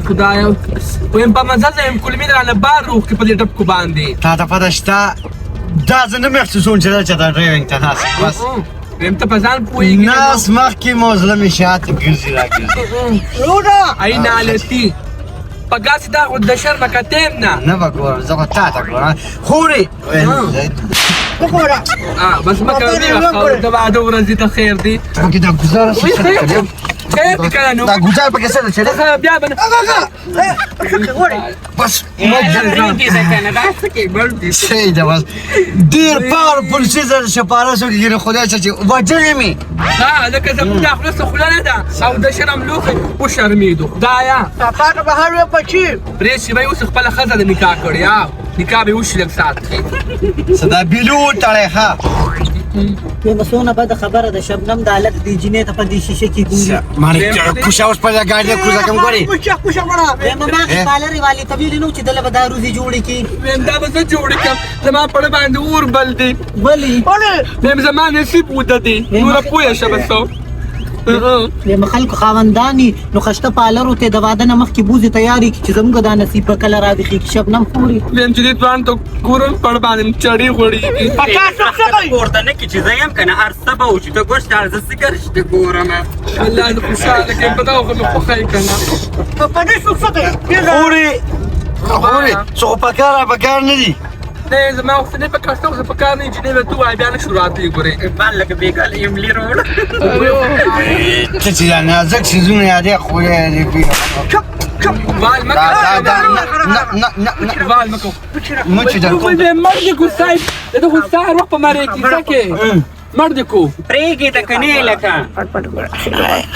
خدایا ویم په مزه یم کلمې درانه بار روح کې په دې ډب کو باندې تا ته پته شته دا زه نه محسوسوم چې دا چېرته ډرایوینګ ته ناست یم بس ویم ته په ځان پوهېږي ناست مخکې مو زړه مې شاته ګرځي راګرځي وروڼه ای نالتي په ګاسې دا خو د شرمه کتیم نه نه به ګورم زه خو تا ته ګورم خورې بس مه کوه مې د واده ورځې ته خیر دی پکې دا ګزاره څه خیر دی که نه نو دا ګزار پکې څه ده چې ده بیا به نه بس صحیح ده بس ډېر پاور پولیسي زه شپاړسو کې ګیرم خدای څه چې وجلې مې لکه زموږ دا خوله څه خوله نه ده او د شرم لوښی وشرمېدو خدایه پاپا که بهر وی بچي پرېښې به یې اوس خپله ښځه د نکاح کړې نکاح به یې وشي لږ ساعت کې څه دا بیلو وتړی ښه یمه څونه بده خبره ده شبنم د هلک دې جینۍ ته په دې شیشه کې ګوري مانه کوشا اوس په ګاډي نه کوزه کوم ګوري کوشا مړه یمه ما کې پالرې والي ته ویلي نو چې دله به دا روزي جوړې کړي ویم دا به زه جوړې کړم زما پړه باندې اور بل دی ولې ویم زما نصیب وده دی نوره پوه شه به څه یمه خلکو خاونداني نو خشته پالرو ته د واده نه مخکې بوځي تیارې کړي چې زموږ دا نصیب به کله راویښېږي شبنم خوري ویم چې دې ځوان ته ګورم پړ باندې مې چړې غوړېږي پورته نه کړي چې زه یم که نه هر څه به وشي ته ګوره چې زه سګر شته ګورم الله دې خوشحاله کړي په دغه خو مې خوښوي که نه په دې څه کوي خورې څه خو پکار نه دي نه زما وخت نه په کاسته اوس په کار نه انجینر به تو وای بیا نه شروع راته ګورې بال لکه بېګاله یم لیروړ څه چې دا نازک څیزونه یادې خورې وال مه وال مه کوه مچ در کوم مړ دې کو صاحب د خو سهار وخت په ماره کیسه کې مړ دې کو پرېږدې ته که نه لکه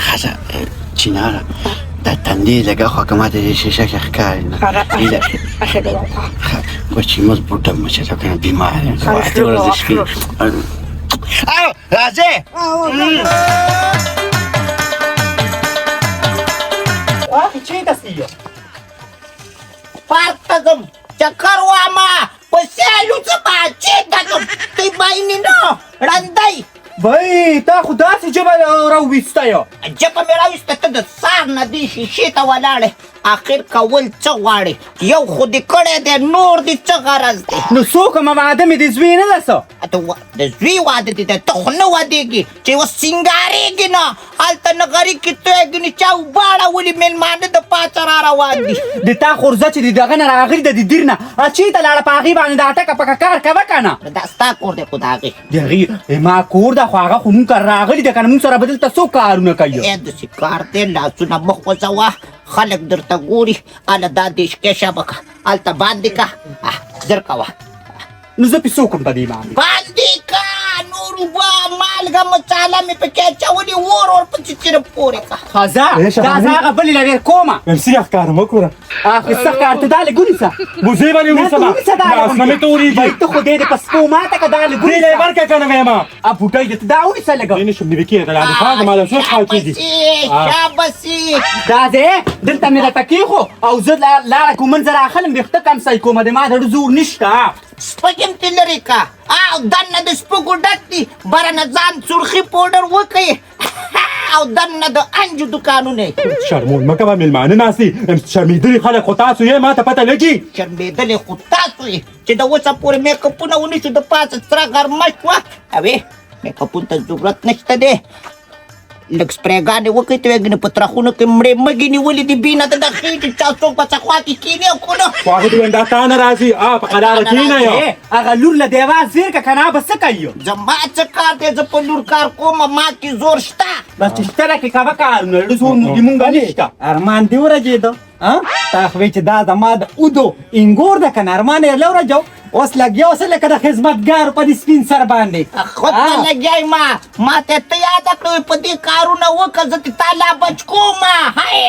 ښځه چیناره دا تندې لږه خو که ماته دې شیشه کې ښکاري نه کوچی مضبوطه مچه ته کنه بیمار یم وقتی ورزش کوي او راځئ چېرته سي پارک ته ځم چکر وامه په سیالو ځمه چېرته ځم تی بینې نه ړندی وای تا خو داسې ژبه راوویسته یو ژبه مې راویسته ته د سار نه دې شیشې ته ولاړې اخر کول څه غواړې یو خو دې کړی دی نور دې څه غرض دی نو څو کومه واده مې د زوی نه ده څه د زوی واده دې دی ته خو نه ودېږي چې اوس سینګارېږي نه هلته نغري کې تویږي نه چا وباړه ولي مېلمانه د پاڅه را روان دي د تا خورزه چې د دغه نه راغلي د دې دیر نه چېرته لاړه په هغې باندې دا ټکه پکه کار کوه که نه دا ستا کور دی خو د هغې د هغې ما کور ده خو هغه خو مونږ کار راغلي ده که نه مونږ سره به دلته څو کارونه کوي داسې کار دی لاسونه مه خوځوه خلک درته ګوري هله دا دیشکې شبه که هلته باندې که زر کوه نو زه پې څه وکړم په دې باندې باندې که نور اوبه مالګه مصاله مې پکې اچولي اور ورپسې صرف پورې که ښه دا زه هغه بلې لرې کومه امسي ښکاره مه کوره ښایسته ښکار ته دا لږ ونیسه وزې باندې ونیسمه لاسونه مې تورېږي ته خو دې د په سپو ماته که دا لږ دې له یې ورکړه که نه ویمه بوټی دې ته دا ونیسه لږ نه شم نوي کېده لاندې خان زما د څو کال کېږي شابسي دا ځای دلته مې راته کېښو او زه لاره کوم منځه راخلم ویښته کمسی کومه د ما زړه زور نشته سپک هم ترې لرې که او دننه د سپکو ډک دي برنه ځان سرخي پوډر وکړي او دننه د انجو دوکانونه شرمون مه کوه مېلمانه ناست دي شرمېدلي خلک خو تاسو یې ما ته پته لګي شرمېدلې خو تاسو یې چې د اوسه پورې میکاپونه ونیسو د پاسه سره غرمه شوه اوې میکاپونو ته ضرورت نشته دی لږ سپرېګانې وکړئ ته ویږي نه په ترخونو کې مړې مږې نیولې دي بینه د د خېټې چا څوک په څه خوا کې کښېني او که نه خو هغه دې ویل دا تا نه راځي په قراره کښېنه یو هغه لور له دیوال زیر که که نه به څه کوي زما څه کار دی زه په لور کار کوم ما کې زور شته بس چې شته راکړې کوه کارونه زړه زور زمونږ نشته ارمان دې ورجېده تا خو وایي چې دا زما د اودو انګور ده که نه ارمان یې له ورجو اوس لګیا اوسه لکه د خدمتګارو په دې سپین سر باندې خود ته لګیای ما ته ته یاده کړې په دې کارونه وکړه زه دې تا لا بچ کوم هی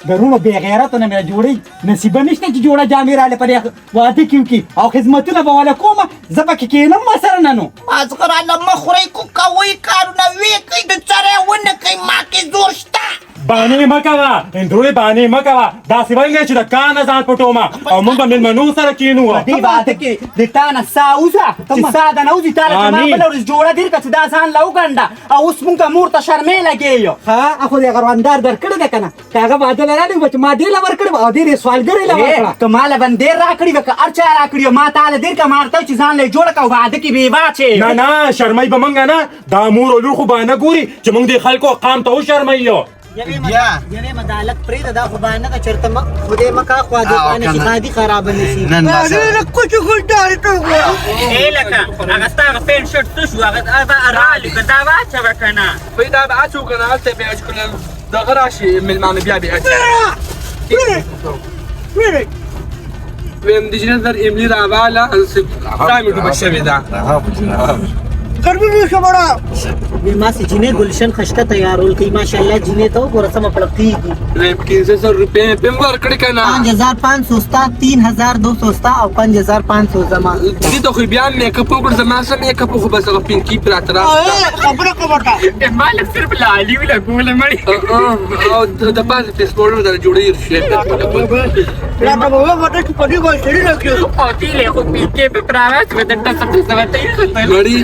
درونو بې غیرتو نه مې جوړوي نصیبه نشته چې جوړه جامې راغلې په دې واده کې وکړي او خدمتونه به والا کومه زه پکې کښېنم ما سره نه نو مازغه راله مه خورئ کو کوئ کارونه ویې کوئ د سره یې ونه کوئ ما کې زور شته باندې مکوا اندوري باندې مکوا دا سیوای چې د کان ځان پټوما او موږ به مېلمنو سره کینو دې واده کې د تا نه ساوزه چې سا د نوزي تا نه ما بل ورځ جوړه دیر که چې دا ځان لو ګنډه او اوس مونږ مور ته شرمې لګېیو ها اخو دې غرواندار درکړی ده که نه که هغه واده له راډی ما دې له ورکړی او دې سوالګرې له ورکړه که ما له بندیر راکړي وه که هر چا راکړي ما تا له دیر که ما ورته چې ځان له جوړه که واده کې بېوا چې نه نه شرمای به موږ نه دا مور او لور خو به نه ګوري چې موږ د خلکو قام ته وشرمایو یوې مدالت پرېږده دا خو باندې نه ده چېرته خدای مه کا خوا دې باندې چې ښادي خرابه نه شي نن دا ای لکه هغه ستا هغه پینټ شرټ څه شو هغه رالي که دا واچوه که نه پیدا به اچو کنه هلته بیا چې کله دغه راشي مېلمانه بیا بیا اچي ویم د جنت در املی راواله ستا مې ډوبه شوې ده ما سي جنې گلشن خشته تیارول کوي ماشاءالله جنې ته وګوره سمه پړقېږي 1500 روپۍ پې م ورکړې که نه 5500 ستا 3200 ستا او 5500 زما دې ته خو بیا میکپ وکړ زما څه میکپ خو بس هغه پینکي پراته راځه ما لږ صرف لالي ولګوله مړې او د پاسه فیس پاوډر در جوړې او تیلې خو پیکې په پراوه چې د ټسه ټسه ورته ایښودل مړي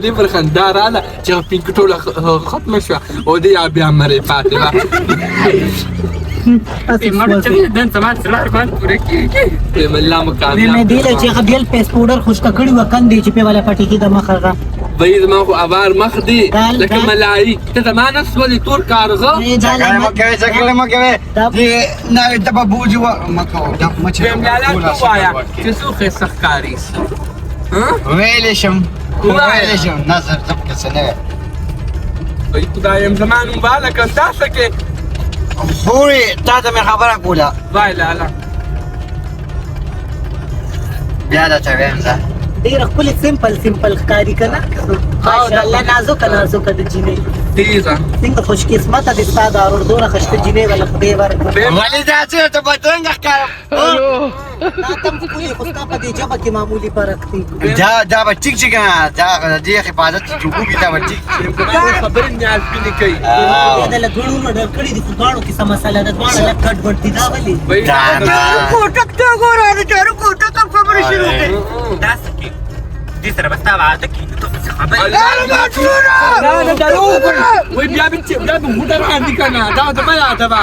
دې پر خندا راله چې هغه پینک ټوله ختمه شوه او دې بیا مرې پاتې وه مړ چې نن سما سره باندې پوره کېږي ویم الله مو کامیاب مې دی چې هغه بیل فیس پاوډر خوشته کړي و کندې چې په والا پټي کې د مخ هغه وایي زما خو ابار مخ دی لکه ملایي ته زما نه سولې تور کارغه ویم لالا تو وایه چې څو ښایسته ښکاري ویلی شم نظر زب کسی نه وایي خدایم زما نوم به هلکه داسه کې خوري تا ته مې خبره کوله وای لالا بیا درته ویم زه ډېره ښکلې سمپل ښکاري که نه ماشاءالله نازکه د جینۍ تیزه څنګه خوش قسمته دې ستا دا دومره ښایسته جینۍ وله خدای ورکړه ولې دا څه ته بدرنګه ښکارم دا ته هم ښکلې خو ستا په دې ژبه کې معمولي فرق دی دا به ټیک چې که نه دا د دې حفاظت چې وګوري دا به ټیک خبرې نیازبینې کوي دې د له ګړو نه ډک کړي دي خو دواړو کې څه مسله ده دواړه لږ ګډ وډ دي دا ولې دا نه داسې کې دې سره به ستا واده کېږي ته خو څه خبرې نه دروغ وایي بیا به موټر باندې که نه دا زما یاده وه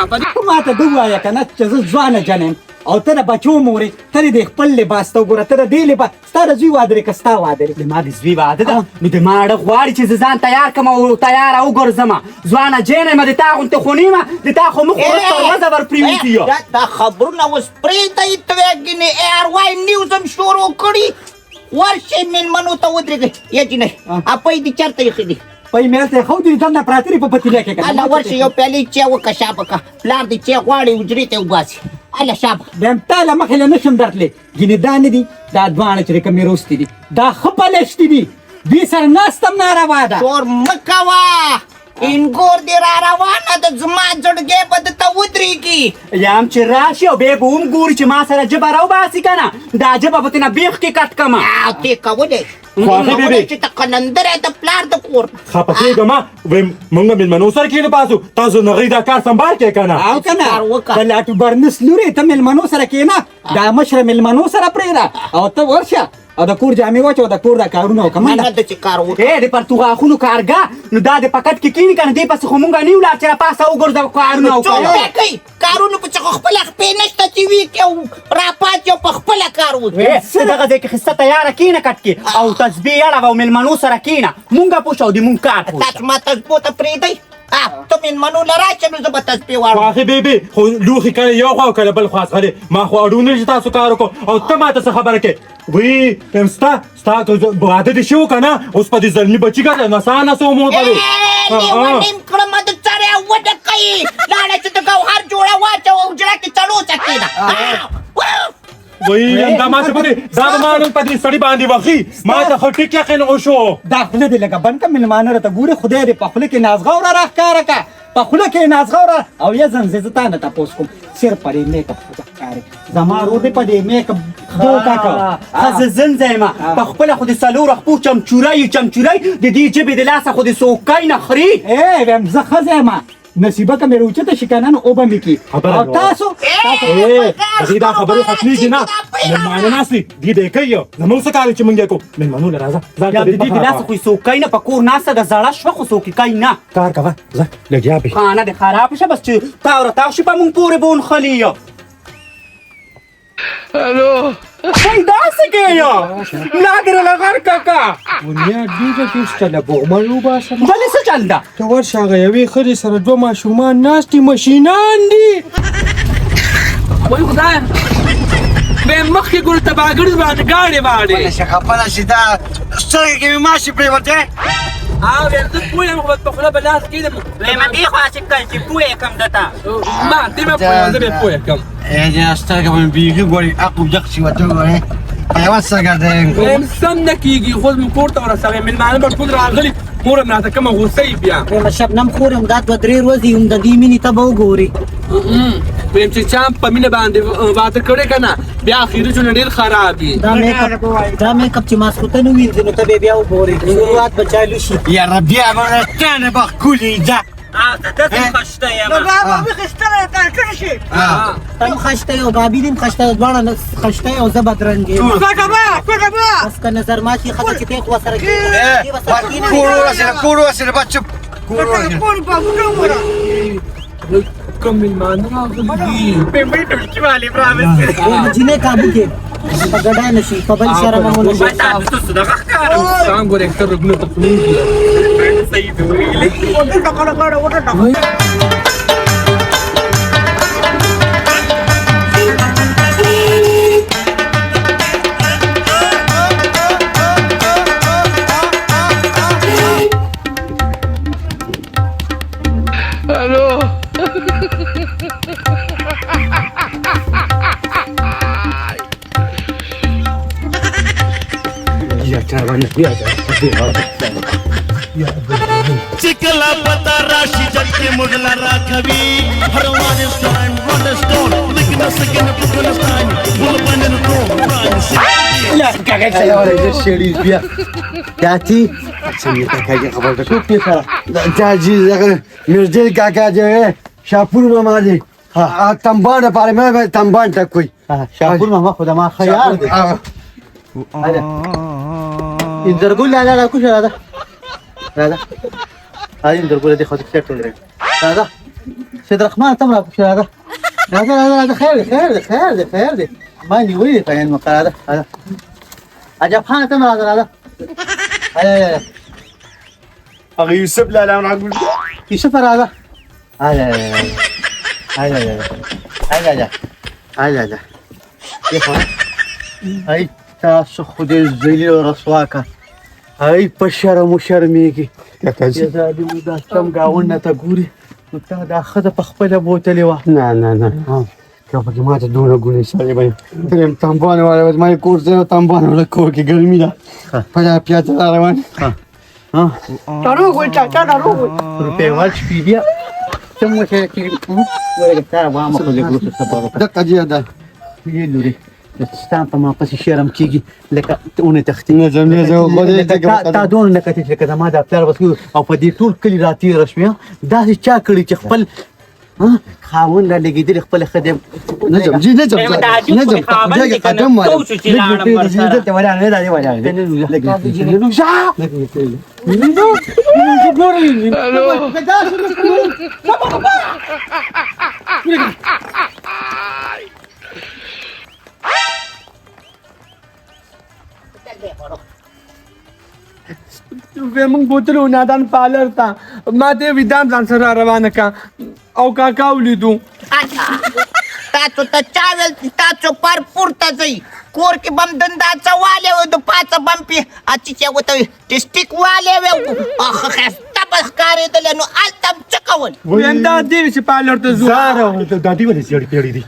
ما ته ده ووایه که نه چې زه ځوانه جن یم او ته د بچو مور یې ته د خپل لباس ته وګوره ته د دې لباس ستا د زوی واده دی که ستا واده دی ما د زوی واده ده نو د ما اړه غواړي چې زه ځان تیار کړم او تیاره وګرځم ځوانه جینه یم د تا غوندې خوني یم د تا خو مخ وروسته ورځه ورپرېوځي دا خبرونه اوس پرېږدئ ته وګینې ARY نیوز هم شروع کړي ورشئ مېلمنو ته ودرېږئ یا جینۍ اپی دې چېرته ایښي دي پی مې هلته ایښودي دي دننه پراته دي په پتیله کې هله ورشئ یو پیالې چای وکړه شابه که پلار دې چای غواړي حجرې ته وباسي هله شابه بیا هم تا له مخې له نشم درتلی ګینې دا نه دي دا دواړه چې کومې روستې دي دا ښه پلشتې دي دوی سره ناست هم ناروا ده شور مه کوه انګور دې را روانه ده زما زړګی به درته ودرېږي یا هم چې راشي او بیا به هم ګوري چې ما سره ژبه راوباسي که نه دا ژبه به ترېنه بیخ کې کټ کړمه ته کولی خواښې بېبې چې ته قلندری د پلار د کور خفه کېږم ویم موږ مېلمنو سره کېنه پاسو تاسو نغري دا کار سنبال کې که نه او که نه کار وکړه. د لاټو برنس لورې ته مېلمنو سره کښېنه دا مشره مېلمنو سره پرېږده او ته ورشه او د کور جامې واچوه د کور دا کارونه وکړه نه منډه د چې کار وکړه د پرتوغاښونو کارګاه نو دا د پکټ کې کښېني که نه دې پسې خو مونږ نه یو لا چې راپاسه وګرځه کارونه وکړه څوک کوي کارونو په څه خو خپله خپې نشته چې وي کې او راپاڅي او په خپله کار وکړي ته دغه ځای کې ښایسته تیاره کښېنه کټ کې او تسبیح اړوه او مېلمنو سره کښېنه مونږه پوه شه او د مونږ کار پوه شه تاسو ما تسبو ته پرېږدئ ته مېلمنو له راشه نو زه به تسبیح واړم خواښې بېبې خو لوښي کله یو خوا او کله بل خوا څخه دی ما خو اړونه چې تاسو کار وکړو او ته ما ته څه خبره کوې وی یم ستا واده دې شوی که نه اوس په دې زلمي بچي که نڅا نڅو مو به نیمه نیم کړمه د سره وده کوي لاړه چې د ګوهر جوړه واچوه حجره کې څلوڅه کېده وی دا ما څه پدې دا ما نن په دې سړي باندې وخي ما ته خو ټیک یقین وشو دا خوله دې لږه بند کړه مېلمانه راته ګوري خدای دې په خوله کې نازغوره راښکاره کړه په خوله کې نازغوره او یا زنځې زه تا نه تپوس کوم صرف په دې میک اپ خو ښکاري زما ورور دې په دې میک اپ دوکه کوه ښه زه زنځه یم په خپله خو د څلورو خپو چمچوری د دې ژبې د لاسه خو د سوکۍ نه خوري ویم زه ښځه یم نصیبه که مې اوچته شي که نه نو اوبه مې کي خبره او ده. تاسو دې دا خبرې ختمېږي نه مېلمانه ناست دي دې دی کوي زموږ څه کار دی چې موږ یې کوو مېلمانو له راځه ځان یا ته د دې دې ګلاس خو څوک کوي نه په کور ناسته ده زړه شوه خو څوک کوي نه کار کوه ځه لګیا به خانه دې خراب شه بس چې تاوره تاو شي په مونږ پورې به ونښلي یا داسې کوي یا نادره لغر کاکا ونیا ډېره کېستله بغمن وباسم بلې څه چل ده ته ورشه هغه یوې ښځې سره دوه ماشومان ناست دي مشینان دي وای خدایه بیا مخکې ګورو تباګړې باندې ګاډې باندې خپله شي دا سترګې کې مې ماشي پرېوتې بیا زه پوه یم خو په خوله به لاس کېدم لما دې خوا چې کل چې پوهې کم دته ما دې مې پوه یم زه بیا پوه یم دا سترګې به مې بیخي ګورې عقل جق شي ورته وګورې حیوان څه ګرځې وایم سم نه کېږي خو زموږ کور ته ورسوې مېلمانه به ټول راغلي مور هم راته کومه غوسه یي بیا شبنم خور هم دا 2-3 ورځې هم د دې مینې ته به وګورې ویم چې چا په مینه باندې واده کړی که نه بیا اخري ژوند ډېر خراب وي دا میکاپ چې ماسخوتن ووینځي نو ته به بیا وګورې شروعات به چالو شي یاره بیا به ورستانه به ښکلي ځه داسې خشته یم ته هم خشته یې او بابي دې هم خشته یې دواړه خشته یې او زه بدرنګ یم بس که نظر ماتي ښځه چې ته خو ورسره کېږي کور ورسره به چپ کور ورسره کوم مېلمانه راغلي دي پیمپل ټولکي والے برابر جینۍ کابو کې په ګډا نه شي په بل شرم هم ونه شي تاسو څه دغه ښکار ځان ګورې اکثر رګونه ته خلوږي صحیح دی ویلې चिकला पता राशि जग के मुगला राखवी हरवान स्टैंड वन स्टोन लेकिन सकिन पुकलस्तान बुल बनन तो شیری بیا داتی څنګه تا کاږي خبر ده ټوپ پیخه دا جی دغه مرجل کاکا جو شاپور ماما دی ها تنبان پاره مې تنبان ټک کوي شاپور ماما خدا ما خیال دی اندرګل لا لا کوښه راځه راځه اندرګل دې خو دې څه ټول راځه سید رحمان تم را کوښه راځه راځه خیر دی ما نیولې ته نن مقاله راځه عجب خان تم راځه هغه یوسف لاله راغلی یوسف راځه ای تاسو خو دې ذلیل او رسوا کا ای په شرم و شرمېږي زادي مو دا سم ګاونډ ته ګوري نو تا دا ښځه په خپله بوتلې وه نه که پکې ماته دونه ګونې سړی به درېم تنبان والا زما یې کور ځای او تنبان والا کور کې ګرمي ده په دا پیاده را روان روپۍ ورشپي بیا څه مو چې ورګه تا وامه خو لږ وروسته سبا وکړه دقه جیا ده یې لورې ستا په ما پسې شرم کېږي لکه اونې تښتي تا دونه نه کتې لکه زما د پلار بس او په دې ټول کلي راتېره شوې داسې چا کړي چې خپل خاوند را لګېدلې خپله ښځه موږ بوتلو نادان پالر ته ما ته ویدام ځان سره روانه کا او کاکا ولیدو تاسو ته چا ویل چې تاسو پر پورته ځئ کور کې بم دنده څوالی و د پاڅه بم پې چې چې ورته ټسټیک والی وی ښایسته به ښکارېدلی نو هلته هم څه کول ویم دا دې وي چې پالر ته ځو دا دی ولې زیړې پیړې دي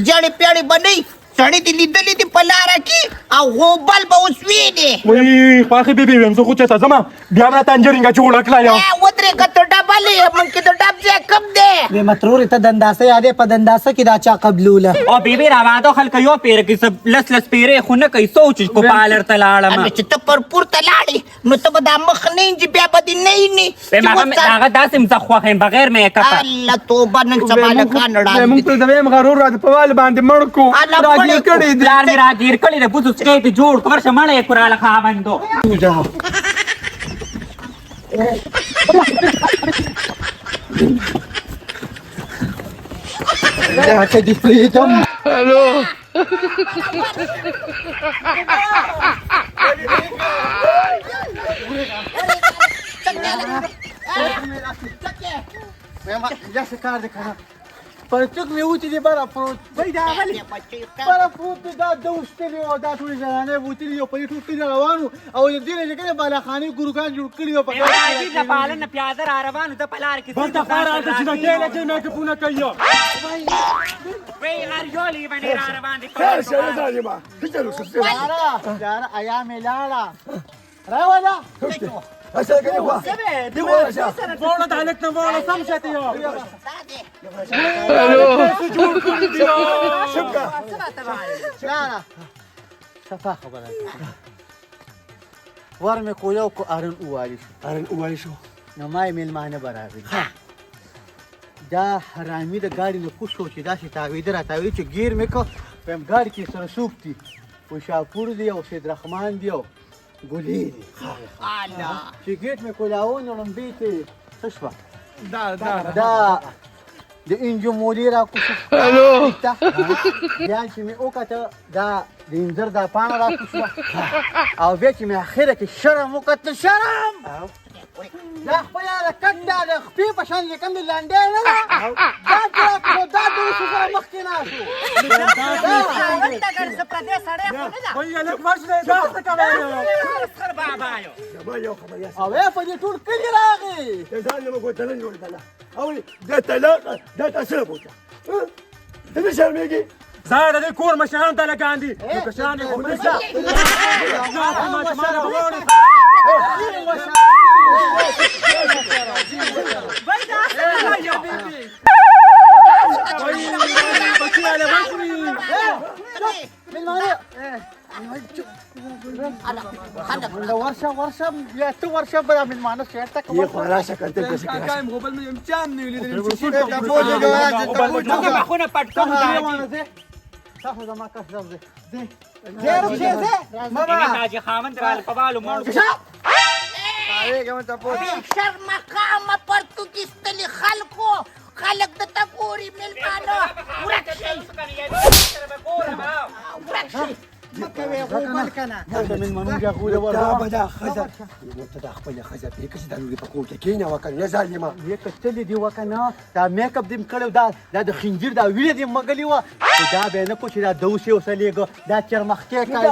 زړې پیړې به نه سړی دې لیدلې دي په لاره کې او غوبل به اوس وینې وای خواښې بیبي ویم زه خو چېرته ځمه بیا به راته انجرینګه جوړه کړه یو ودرېږه ته ډبه ولې من کې د ډب ځای کم دی بې مترورې ته دنداسه یادې په دنداسه کې دا چا قبلوله او بیبي راواده خلک یو پیر کې سب لس پیرې خو نه کوي سوچ په پالر ته لاړم چې ته پر پورته لاړې نو ته به دا مخ نه انځي بیا به دې نه اینې هغه داسې مزخوخ یم بغیر میک اپ الله توبه نن سبا لکان موږ ته د ویم غرور را په وال باندې مړ کو راګیر کړی دی پلار مې راګیر کړی د بوسو سکیټ جوړ کړ ورشه مړی یې کوراله خاوندو پرچک مې وتی دی بره پروت وای دا غلی بره پروت دی دا دوستلی او دا ټول ځانه وتی یو په ټول کې روانو او د دې لږه کې بالا خاني ګورګان جوړ کړی او په راځي د پالن پیاده را روانو ته پلار کې ورته خارا ته چې دا کېله کې نه کپونه کوي وی غریولي باندې را روان دي یار آیا مې لاړه راولا وړه د هلک نه وړه سم شته یو صفا خبره ور مې کویو کو ارن اوالي شو نو ما یې میلمانه برابر دا حرامي د ګاډي نه پوښتو چې دا شي تاویده را تاویده چې ګیر مې کو پم ګاډي کې سره سوق دي او شاپور دی او سید رحمان دی او ګولې دي چې ګیټ مې کولاو نو لمبې ته تشوا دا د انجو مولي را کوشش بیا چې مې وکړه دا د انځر دا پاڼه را کوشش او بیا چې مې اخره کې شرم وکړه شرم دا خپل کټ دا د خپې په شان لیکم د لاندې نه دا دا د اوسه سره مخکې نه شو وای هلک ورشه دا څه کوي او په دې ټول کلي راغی زاید دې کور مشران ته لګان دي کشران یې کوم ورشه بیا ته ورشه به میلمانه شعر ته کوم کایم غوبل مې چام نه ویل خونه پټ کوم تاسو زما کس زه حاجی خاوند را په بالو مړ شرم مقامه پر تو کیستلی خلکو خلک د تګوري میلمانه ورک شي مکوي غوبل کنه دا میلمانه بیا غوړه ورو دا خزه ته دا خپل خزه په کې دا لوري په کوټه کې نه وکړ نه ظالما یې کتلې دی وکنه دا میک اپ دیم کړو دا د خنجر دا ویل دی مګلی و دا به نه کوچ دا دوسه وسلېګو دا چرمخته کای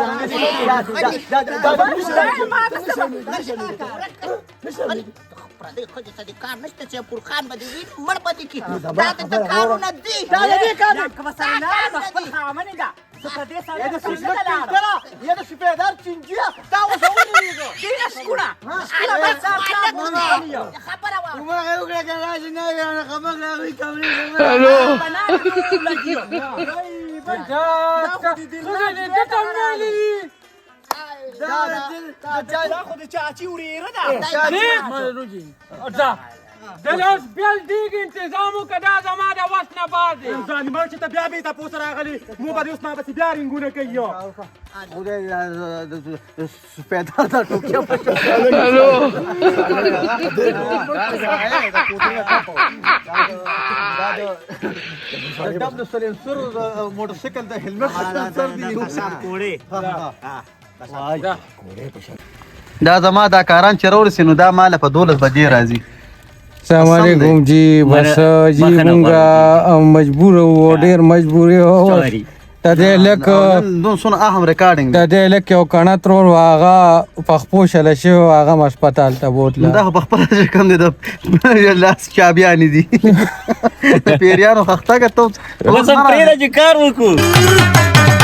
پردې خځې ته د کار نشته چې پر خان به دې وي مړ به دې کي دا د کارونه دي دا دې کار خپل خاوند ده یا د سپیدار چنجیا دا وسونه دیګو دې شکوړه خبره وا ما یو کړه راځي نه خبر راوي کمرې دا خو د چاچی وریره ده دلوس بیل دیګ انتظام وکړه زما د وس نه باز دی ظالمان چې ته بیا به تاسو راغلي مو به اوس ما به بیا رنګونه کوي سپیدار دا ټوکیا په دا د سلنسر موټر سایکل د هلمټ سلنسر دی کوړې دا زما دا کاران چې راورسي نو دا مال په 12 بجې راځي السلام علیکم جی بس جی مونږه مجبور و ډیر مجبور و تدې لک نو سن اهم ریکارډینګ تدې لک یو کنه ترور واغه پخپو شل شو واغه هسپتال ته بوتله دا په خپل کم دي د لاس چابيان دي پیریانو خخته کته بس پرې راځي کار وکړو